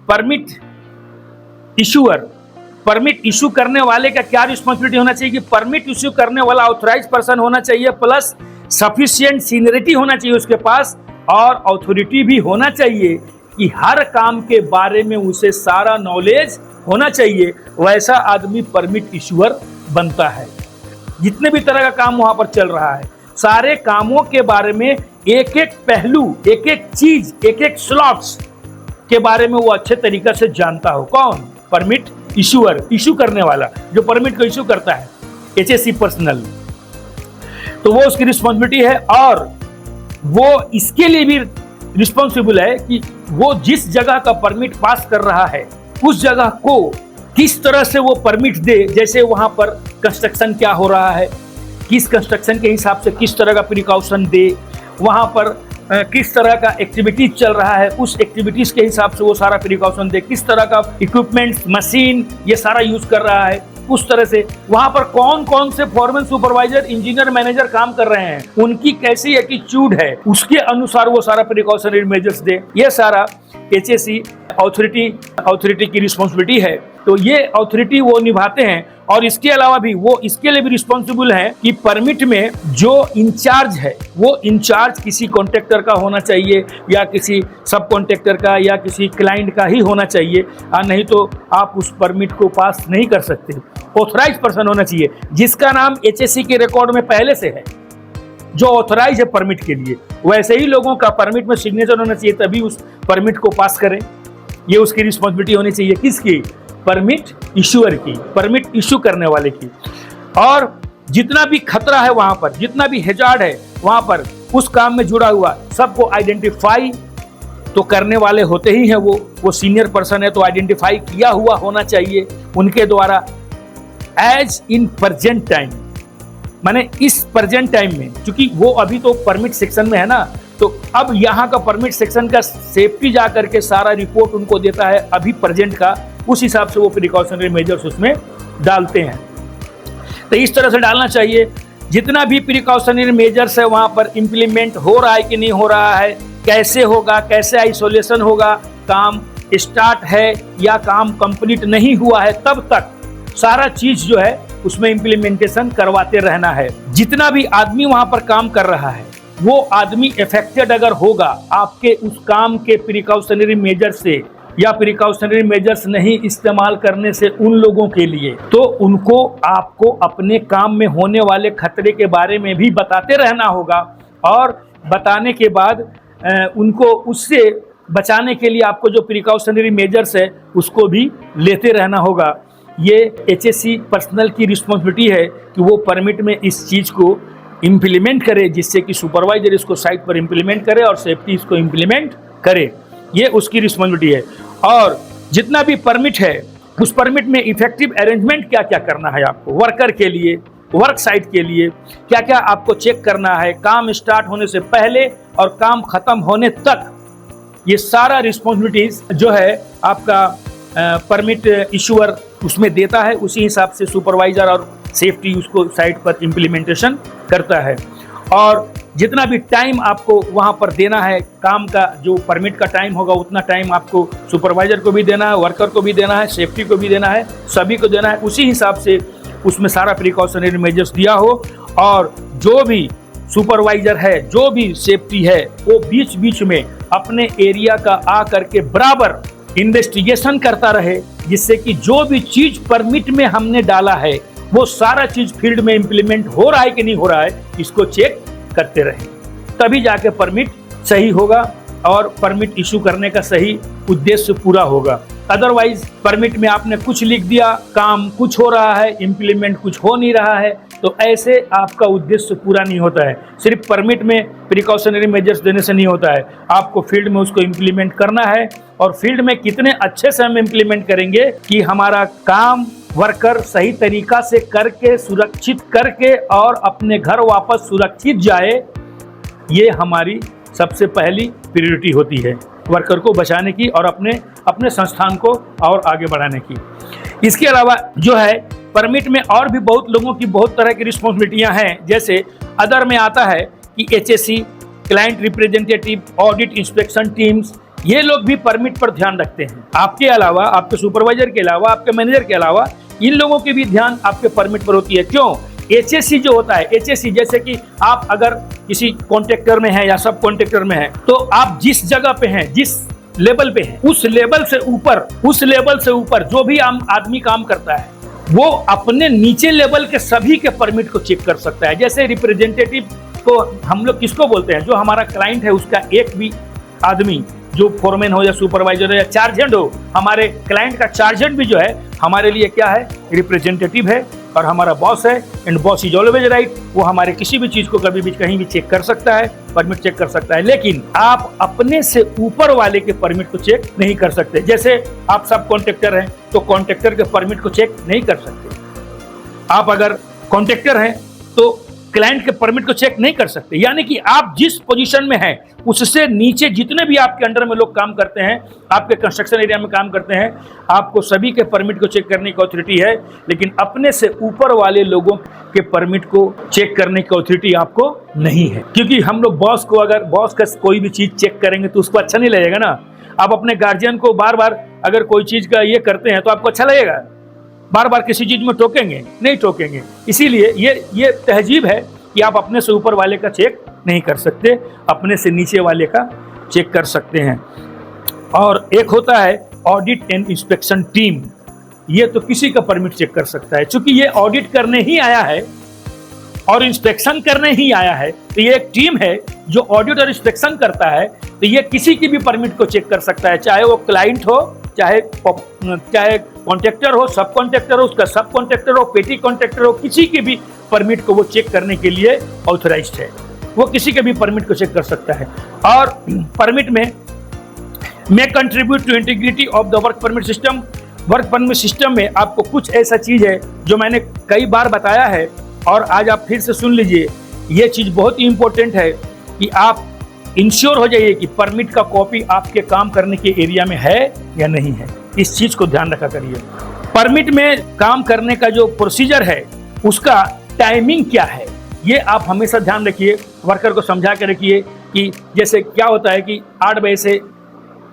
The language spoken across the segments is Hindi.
परमिट इशू करने वाले का क्या रिस्पॉन्सिबिलिटी होना चाहिए कि परमिट इशू करने वाला ऑथराइज पर्सन होना चाहिए, प्लस सफिशिएंट सीनियरिटी होना चाहिए उसके पास, और अथॉरिटी भी होना चाहिए कि हर काम के बारे में उसे सारा नॉलेज होना चाहिए। वैसा आदमी परमिट इशूअर बनता है। जितने भी तरह का काम वहां पर चल रहा है, सारे कामों के बारे में एक एक पहलू, एक एक चीज, एक एक स्लॉट्स के बारे में वो अच्छे तरीके से जानता हो। कौन? परमिट इशूअर, इशू करने वाला, जो परमिट को इशू करता है, एचएससी पर्सनल। तो वो उसकी रिस्पॉन्सिबिलिटी है, और वो इसके लिए भी रिस्पॉन्सिबल है कि वो जिस जगह का परमिट पास कर रहा है उस जगह को किस तरह से वो परमिट दे। जैसे वहां पर कंस्ट्रक्शन क्या हो रहा है, किस कंस्ट्रक्शन के हिसाब से किस तरह का प्रिकॉशन दे, वहां पर किस तरह का एक्टिविटीज चल रहा है, उस एक्टिविटीज के हिसाब से वो सारा प्रिकॉशन दे, किस तरह का इक्विपमेंट्स, मशीन ये सारा यूज कर रहा है, उस तरह से वहां पर कौन कौन से फॉरमैन, सुपरवाइजर, इंजीनियर, मैनेजर काम कर रहे हैं, उनकी कैसी एटीट्यूड है, उसके अनुसार वो सारा प्रिकॉशनरी मेजर्स दे। ये सारा एचएससी अथॉरिटी की रिस्पॉन्सिबिलिटी है। तो ये अथॉरिटी वो निभाते हैं, और इसके अलावा भी वो इसके लिए भी रिस्पॉन्सिबल है कि परमिट में जो इंचार्ज है वो इंचार्ज किसी कॉन्ट्रैक्टर का होना चाहिए, या किसी सब कॉन्ट्रैक्टर का, या किसी क्लाइंट का ही होना चाहिए, नहीं तो आप उस परमिट को पास नहीं कर सकते। ऑथराइज पर्सन होना चाहिए जिसका नाम एचएससी के रिकॉर्ड में पहले से है, जो ऑथराइज है परमिट के लिए। वैसे ही लोगों का परमिट में सिग्नेचर होना चाहिए, तभी उस परमिट को पास करें। ये उसकी रिस्पॉन्सिबिलिटी होनी चाहिए। किसकी? परमिट इशूअर की, परमिट इशू करने वाले की। और जितना भी खतरा है वहां पर, जितना भी हैजार्ड है वहां पर, उस काम में जुड़ा हुआ सबको आइडेंटिफाई तो करने वाले होते ही हैं। वो सीनियर पर्सन है तो आइडेंटिफाई किया हुआ होना चाहिए उनके द्वारा। एज इन प्रेजेंट टाइम, माने इस प्रेजेंट टाइम में, क्योंकि वो अभी तो परमिट सेक्शन में है ना, तो अब यहाँ का परमिट सेक्शन का सेफ्टी जा करके सारा रिपोर्ट उनको देता है अभी प्रेजेंट का, उस हिसाब से वो प्रिकॉशनरी मेजर्स उसमें डालते हैं। तो इस तरह से डालना चाहिए। जितना भी प्रिकॉशनरी मेजर्स है वहाँ पर इम्प्लीमेंट हो रहा है कि नहीं हो रहा है, कैसे होगा, कैसे आइसोलेशन होगा, काम स्टार्ट है या काम कंप्लीट नहीं हुआ है, तब तक सारा चीज जो है उसमें इम्प्लीमेंटेशन करवाते रहना है। जितना भी आदमी वहां पर काम कर रहा है वो आदमी इफेक्टेड अगर होगा आपके उस काम के प्रिकॉशनरी मेजर से, या प्रिकॉशनरी मेजर्स नहीं इस्तेमाल करने से उन लोगों के लिए, तो उनको आपको अपने काम में होने वाले खतरे के बारे में भी बताते रहना होगा, और बताने के बाद उनको उससे बचाने के लिए आपको जो प्रिकॉशनरी मेजर्स है उसको भी लेते रहना होगा। ये एचएससी पर्सनल की रिस्पॉन्सिबिलिटी है कि वो परमिट में इस चीज़ को इम्प्लीमेंट करे, जिससे कि सुपरवाइजर इसको साइट पर इम्प्लीमेंट करे और सेफ्टी इसको इम्प्लीमेंट करे। ये उसकी रिस्पॉन्सिबिलिटी है। और जितना भी परमिट है उस परमिट में इफेक्टिव अरेंजमेंट क्या क्या करना है आपको, वर्कर के लिए, वर्क साइट के लिए क्या क्या आपको चेक करना है, काम स्टार्ट होने से पहले और काम खत्म होने तक, ये सारा रिस्पॉन्सिबिलिटीज जो है आपका परमिट इशूअर उसमें देता है। उसी हिसाब से सुपरवाइजर और सेफ्टी उसको साइट पर इम्प्लीमेंटेशन करता है। और जितना भी टाइम आपको वहाँ पर देना है, काम का जो परमिट का टाइम होगा उतना टाइम आपको सुपरवाइजर को भी देना है, वर्कर को भी देना है, सेफ्टी को भी देना है, सभी को देना है। उसी हिसाब से उसमें सारा प्रिकॉशनरी मेजर्स दिया हो, और जो भी सुपरवाइजर है, जो भी सेफ्टी है, वो बीच बीच में अपने एरिया का आ करके बराबर इन्वेस्टिगेशन करता रहे, जिससे कि जो भी चीज परमिट में हमने डाला है वो सारा चीज फील्ड में इंप्लीमेंट हो रहा है कि नहीं हो रहा है, इसको चेक करते रहे। तभी जाके परमिट सही होगा और परमिट इशू करने का सही उद्देश्य पूरा होगा। अदरवाइज परमिट में आपने कुछ लिख दिया, काम कुछ हो रहा है, इंप्लीमेंट कुछ हो नहीं रहा है, तो ऐसे आपका उद्देश्य पूरा नहीं होता है। सिर्फ परमिट में प्रिकॉशनरी मेजर्स देने से नहीं होता है, आपको फील्ड में उसको इंप्लीमेंट करना है। और फील्ड में कितने अच्छे से हम इंप्लीमेंट करेंगे कि हमारा काम वर्कर सही तरीका से करके, सुरक्षित करके और अपने घर वापस सुरक्षित जाए, ये हमारी सबसे पहली प्रायोरिटी होती है, वर्कर को बचाने की और अपने संस्थान को और आगे बढ़ाने की। इसके अलावा जो है परमिट में और भी बहुत लोगों की बहुत तरह की रिस्पॉन्सिबिलिटियां हैं। जैसे अदर में आता है कि HSC, client representative, audit inspection teams, ये लोग भी परमिट पर ध्यान रखते हैं। आपके अलावा, आपके सुपरवाइजर के अलावा, आपके मैनेजर के अलावा इन लोगों की भी ध्यान आपके परमिट पर होती है। क्यों? HSC जो होता है, HSC जैसे कि आप अगर किसी कॉन्ट्रैक्टर में हैं या सब कॉन्ट्रैक्टर में हैं, तो आप जिस जगह पे हैं, जिस लेवल पे हैं, उस लेवल से ऊपर जो भी आदमी काम करता है वो अपने नीचे लेवल के सभी के परमिट को चेक कर सकता है। जैसे रिप्रेजेंटेटिव को हम लोग किसको बोलते हैं? जो हमारा क्लाइंट है उसका एक भी आदमी, जो फोरमैन हो या सुपरवाइजर हो या चार्जेंट हो, हमारे क्लाइंट का चार्जेंट भी जो है हमारे लिए क्या है? रिप्रेजेंटेटिव है और हमारा बॉस है। And boss is always right. वो हमारे किसी भी चीज को कभी भी कहीं भी चेक कर सकता है, परमिट चेक कर सकता है, लेकिन आप अपने से ऊपर वाले के परमिट को चेक नहीं कर सकते। जैसे आप सब कॉन्ट्रैक्टर हैं तो कॉन्ट्रैक्टर के परमिट को चेक नहीं कर सकते। आप अगर कॉन्ट्रैक्टर हैं तो क्लाइंट के परमिट को चेक नहीं कर सकते। यानी कि आप जिस पोजीशन में हैं उससे नीचे जितने भी आपके अंडर में लोग काम करते हैं, आपके कंस्ट्रक्शन एरिया में काम करते हैं, आपको सभी के परमिट को चेक करने की अथॉरिटी है, लेकिन अपने से ऊपर वाले लोगों के परमिट को चेक करने की अथॉरिटी आपको नहीं है। क्योंकि हम लोग बॉस को, अगर बॉस का कोई भी चीज चेक करेंगे तो उसको अच्छा नहीं लगेगा ना। आप अपने गार्जियन को बार बार अगर कोई चीज का ये करते हैं तो आपको अच्छा लगेगा? बार बार किसी चीज में टोकेंगे? नहीं टोकेंगे। इसीलिए ये तहजीब है कि आप अपने से ऊपर वाले का चेक नहीं कर सकते, अपने से नीचे वाले का चेक कर सकते हैं। और एक होता है ऑडिट एंड इंस्पेक्शन टीम। ये तो किसी का परमिट चेक कर सकता है। चूंकि ये ऑडिट करने ही आया है और इंस्पेक्शन करने ही आया है, तो ये एक टीम है जो ऑडिट और इंस्पेक्शन करता है, तो ये किसी की भी परमिट को चेक कर सकता है, चाहे वो क्लाइंट हो, चाहे कॉन्ट्रैक्टर हो, सब कॉन्ट्रैक्टर हो, उसका सब कॉन्ट्रैक्टर हो, पेटी कॉन्ट्रैक्टर हो, किसी की भी परमिट को वो चेक करने के लिए ऑथराइज्ड है। वो किसी के भी परमिट को चेक कर सकता है। और परमिट में contribute to integrity of the work permit system. Work permit system में आपको कुछ ऐसा चीज है जो मैंने कई बार बताया है और आज आप फिर से सुन लीजिए। ये चीज बहुत ही इंपॉर्टेंट है कि आप इंश्योर हो जाइए कि परमिट का कॉपी आपके काम करने के एरिया में है या नहीं है। इस चीज को ध्यान रखा करिए। परमिट में काम करने का जो प्रोसीजर है उसका टाइमिंग क्या है, ये आप हमेशा ध्यान रखिए। वर्कर को समझा के रखिए कि जैसे क्या होता है कि 8 बजे से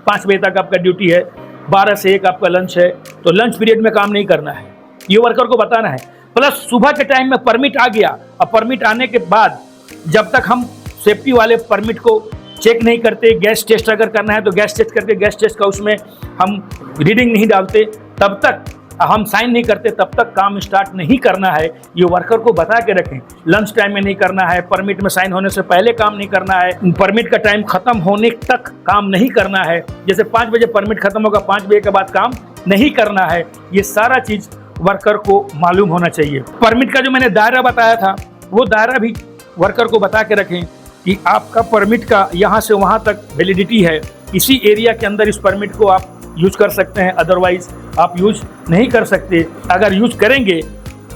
5 बजे तक आपका ड्यूटी है, 12 से 1 आपका लंच है, तो लंच पीरियड में काम नहीं करना है, ये वर्कर को बताना है। प्लस सुबह के टाइम में परमिट आ गया, और परमिट आने के बाद जब तक हम सेफ्टी वाले परमिट को चेक नहीं करते, गैस टेस्ट अगर करना है तो गैस टेस्ट करके गैस टेस्ट का उसमें हम रीडिंग नहीं डालते, तब तक हम साइन नहीं करते, तब तक काम स्टार्ट नहीं करना है। ये वर्कर को बता के रखें। लंच टाइम में नहीं करना है, परमिट में साइन होने से पहले काम नहीं करना है, परमिट का टाइम खत्म होने तक काम नहीं करना है। जैसे 5 बजे परमिट खत्म होगा, 5 बजे के बाद काम नहीं करना है। ये सारा चीज वर्कर को मालूम होना चाहिए। परमिट का जो मैंने दायरा बताया था वो दायरा भी वर्कर को बता के रखें कि आपका परमिट का यहाँ से वहाँ तक वैलिडिटी है, इसी एरिया के अंदर इस परमिट को आप यूज कर सकते हैं, अदरवाइज आप यूज नहीं कर सकते। अगर यूज करेंगे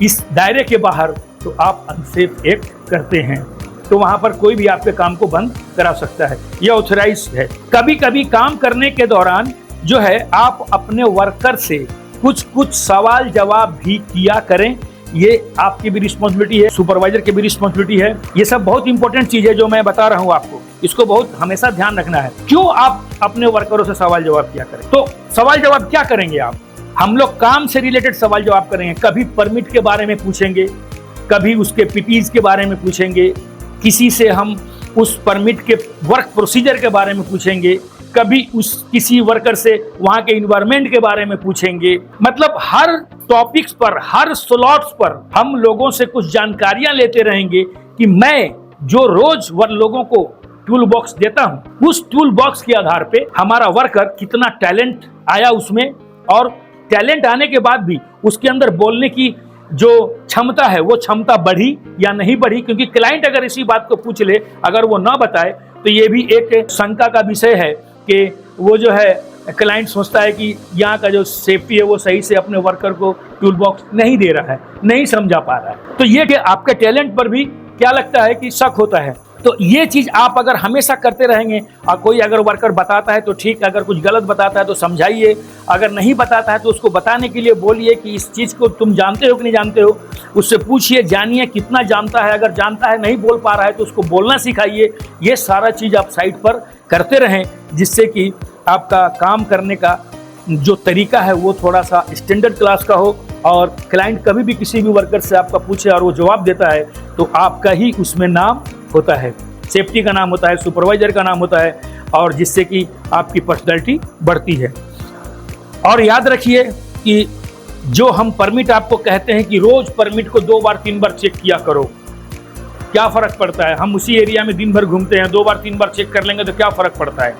इस दायरे के बाहर तो आप अनसेफ एक्ट करते हैं, तो वहाँ पर कोई भी आपके काम को बंद करा सकता है। यह ऑथराइज है। कभी कभी काम करने के दौरान जो है आप अपने वर्कर से कुछ सवाल जवाब भी किया करें। ये आपकी भी रिस्पॉन्सिबिलिटी है, सुपरवाइजर की भी रिस्पॉन्सिबिलिटी है। ये सब बहुत इंपॉर्टेंट चीज है जो मैं बता रहा हूँ आपको, इसको बहुत हमेशा ध्यान रखना है। क्यों आप अपने वर्करों से सवाल जवाब किया करें? तो सवाल जवाब क्या करेंगे आप? हम लोग काम से रिलेटेड सवाल जवाब करेंगे। कभी परमिट के बारे में पूछेंगे, कभी उसके पीपीज के बारे में पूछेंगे, किसी से हम उस परमिट के वर्क प्रोसीजर के बारे में पूछेंगे, कभी किसी वर्कर से वहां के इन्वायरमेंट के बारे में पूछेंगे। मतलब हर टॉपिक्स पर, हर स्लॉट्स पर हम लोगों से कुछ जानकारियां लेते रहेंगे कि मैं जो रोज लोगों को टूल बॉक्स देता हूं, उस टूल बॉक्स के आधार पे हमारा वर्कर कितना टैलेंट आया उसमें, और टैलेंट आने के बाद भी उसके अंदर बोलने की जो क्षमता है वो क्षमता बढ़ी या नहीं बढ़ी। क्योंकि क्लाइंट अगर इसी बात को पूछ ले, अगर वो ना बताए, तो ये भी एक शंका का विषय है कि वो जो है क्लाइंट सोचता है कि यहाँ का जो सेफ्टी है वो सही से अपने वर्कर को टूल बॉक्स नहीं दे रहा है, नहीं समझा पा रहा है। तो ये कि आपके टैलेंट पर भी क्या लगता है कि शक होता है। तो ये चीज आप अगर हमेशा करते रहेंगे, और कोई अगर वर्कर बताता है तो ठीक, अगर कुछ गलत बताता है तो समझाइए, अगर नहीं बताता है तो उसको बताने के लिए बोलिए कि इस चीज को तुम जानते हो कि नहीं जानते हो, उससे पूछिए, जानिए कितना जानता है। अगर जानता है, नहीं बोल पा रहा है तो उसको बोलना सिखाइए। ये सारा चीज आप साइट पर करते रहें, जिससे कि आपका काम करने का जो तरीका है वो थोड़ा सा स्टैंडर्ड क्लास का हो, और क्लाइंट कभी भी किसी भी वर्कर से आपका पूछे और वो जवाब देता है तो आपका ही उसमें नाम होता है, सेफ्टी का नाम होता है, सुपरवाइजर का नाम होता है, और जिससे कि आपकी पर्सनैलिटी बढ़ती है। और याद रखिए कि जो हम परमिट आपको कहते हैं कि रोज परमिट को 2 बार 3 बार चेक किया करो, क्या फर्क पड़ता है? हम उसी एरिया में दिन भर घूमते हैं, 2 बार 3 बार चेक कर लेंगे तो क्या फर्क पड़ता है?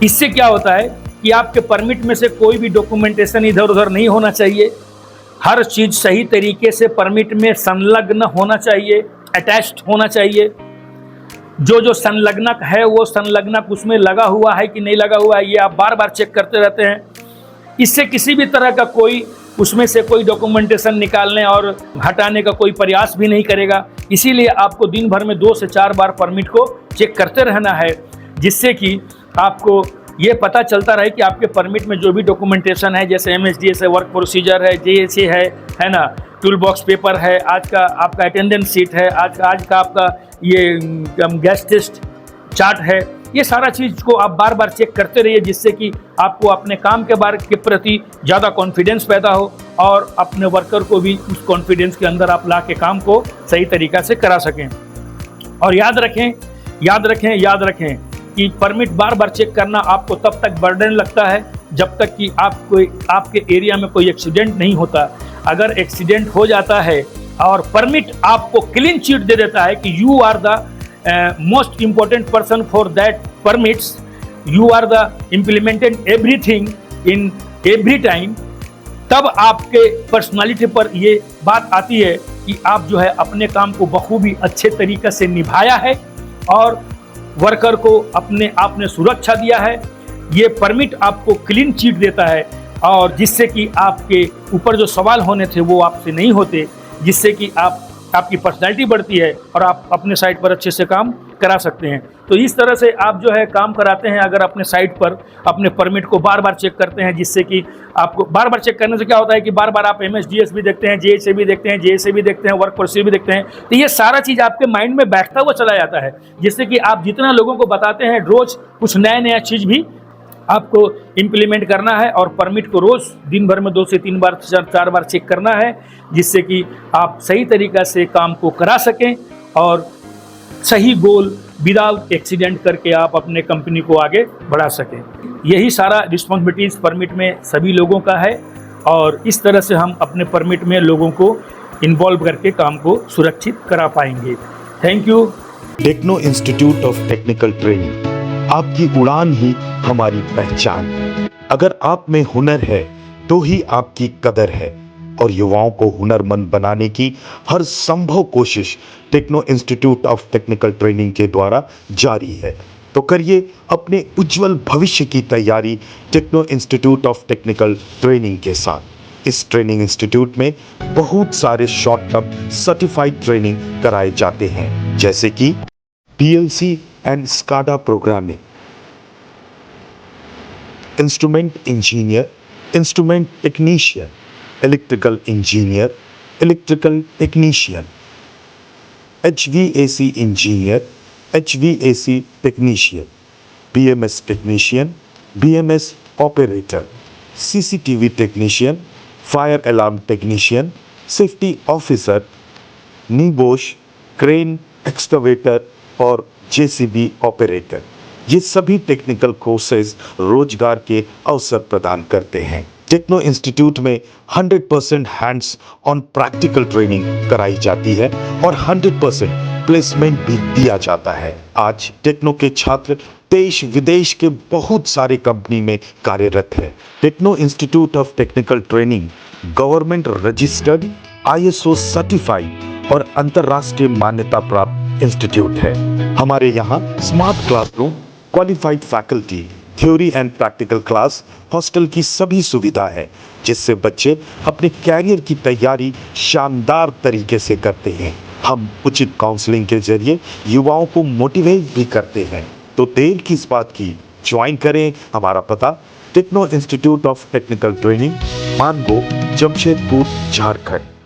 इससे क्या होता है कि आपके परमिट में से कोई भी डॉक्यूमेंटेशन इधर उधर नहीं होना चाहिए। हर चीज सही तरीके से परमिट में संलग्न होना चाहिए, अटैच्ड होना चाहिए। जो संलग्नक है वो संलग्नक उसमें लगा हुआ है कि नहीं लगा हुआ है, ये आप बार बार चेक करते रहते हैं। इससे किसी भी तरह का कोई उसमें से कोई डॉक्यूमेंटेशन निकालने और हटाने का कोई प्रयास भी नहीं करेगा। इसीलिए आपको दिन भर में 2 से 4 बार परमिट को चेक करते रहना है, जिससे कि आपको ये पता चलता रहे कि आपके परमिट में जो भी डॉक्यूमेंटेशन है, जैसे MSDS है, वर्क प्रोसीजर है, JSA है ना, टूल बॉक्स पेपर है, आज का आपका अटेंडेंस सीट है, आज का आपका ये गैस टेस्ट चार्ट है, ये सारा चीज़ को आप बार बार चेक करते रहिए, जिससे कि आपको अपने काम के प्रति ज़्यादा कॉन्फिडेंस पैदा हो और अपने वर्कर को भी उस कॉन्फिडेंस के अंदर आप ला के काम को सही तरीक़ा से करा सकें। और याद रखें कि परमिट बार बार चेक करना आपको तब तक बर्डन लगता है जब तक कि आपके एरिया में कोई एक्सीडेंट नहीं होता। अगर एक्सीडेंट हो जाता है और परमिट आपको क्लीन चिट दे देता है कि you are the most important person for that permits, you are the implemented everything in every time, तब आपके पर्सनालिटी पर ये बात आती है कि आप जो है अपने काम को बखूबी अच्छे तरीके से निभाया है और वर्कर को अपने आप ने सुरक्षा दिया है। ये परमिट आपको क्लीन चिट देता है और जिससे कि आपके ऊपर जो सवाल होने थे वो आपसे नहीं होते, जिससे कि आपकी पर्सनैलिटी बढ़ती है और आप अपने साइट पर अच्छे से काम करा सकते हैं। तो इस तरह से आप जो है काम कराते हैं अगर अपने साइट पर अपने परमिट को बार बार चेक करते हैं, जिससे कि आपको बार बार चेक करने से क्या होता है कि बार बार आप MSDS भी देखते हैं, JSA भी देखते हैं, JSA भी देखते हैं, वर्क प्रोसीजर भी देखते हैं, तो ये सारा चीज़ आपके माइंड में बैठता हुआ चला जाता है, जिससे कि आप जितना लोगों को बताते हैं रोज़ कुछ नया चीज़ भी आपको इम्प्लीमेंट करना है और परमिट को रोज़ दिन भर में 2 से 3 बार 4 बार चेक करना है, जिससे कि आप सही तरीक़ा से काम को करा सकें और सही गोल विदाउट एक्सीडेंट करके आप अपने कंपनी को आगे बढ़ा सकें। यही सारा रिस्पॉन्सिबिलिटीज़ परमिट में सभी लोगों का है और इस तरह से हम अपने परमिट में लोगों को इन्वॉल्व करके काम को सुरक्षित करा पाएंगे। Thank you. Techno institute of technical training, आपकी उड़ान ही हमारी पहचान। अगर आप में हुनर है तो ही आपकी कदर है और युवाओं को हुनरमंद बनाने की हर संभव कोशिश techno institute of technical training के द्वारा जारी है। तो करिए अपने उज्जवल भविष्य की तैयारी techno institute of technical training के साथ। इस ट्रेनिंग इंस्टीट्यूट में बहुत सारे शॉर्ट टर्म सर्टिफाइड ट्रेनिंग कराए जाते हैं, जैसे कि PLC and SCADA programming, instrument engineer, instrument technician, electrical engineer, electrical technician, HVAC engineer, HVAC technician, BMS technician, BMS operator, CCTV technician, fire alarm technician, safety officer, NEBOSH, crane, excavator और JCB ऑपरेटर। ये सभी टेक्निकल कोर्सेज रोजगार के अवसर प्रदान करते हैं। टेक्नो इंस्टीट्यूट में 100% हैंड्स ऑन प्रैक्टिकल ट्रेनिंग कराई जाती है और 100% प्लेसमेंट भी दिया जाता है। आज टेक्नो के छात्र देश विदेश के बहुत सारे कंपनी में कार्यरत है। Techno institute of technical training government registered, ISO certified और अंतर्राष्ट्रीय मान्यता प्राप्त इंस्टीट्यूट है। हमारे यहाँ smart classroom, qualified faculty, theory and practical class, hostel की सभी सुविधा है, जिससे बच्चे अपने कैरियर की तैयारी शानदार तरीके से करते हैं। हम उचित काउंसलिंग के जरिए युवाओं को मोटिवेट भी करते हैं। तो देर किस बात की, ज्वाइन करें। हमारा पता techno institute of technical training, Mango, Jamshedpur, Jharkhand.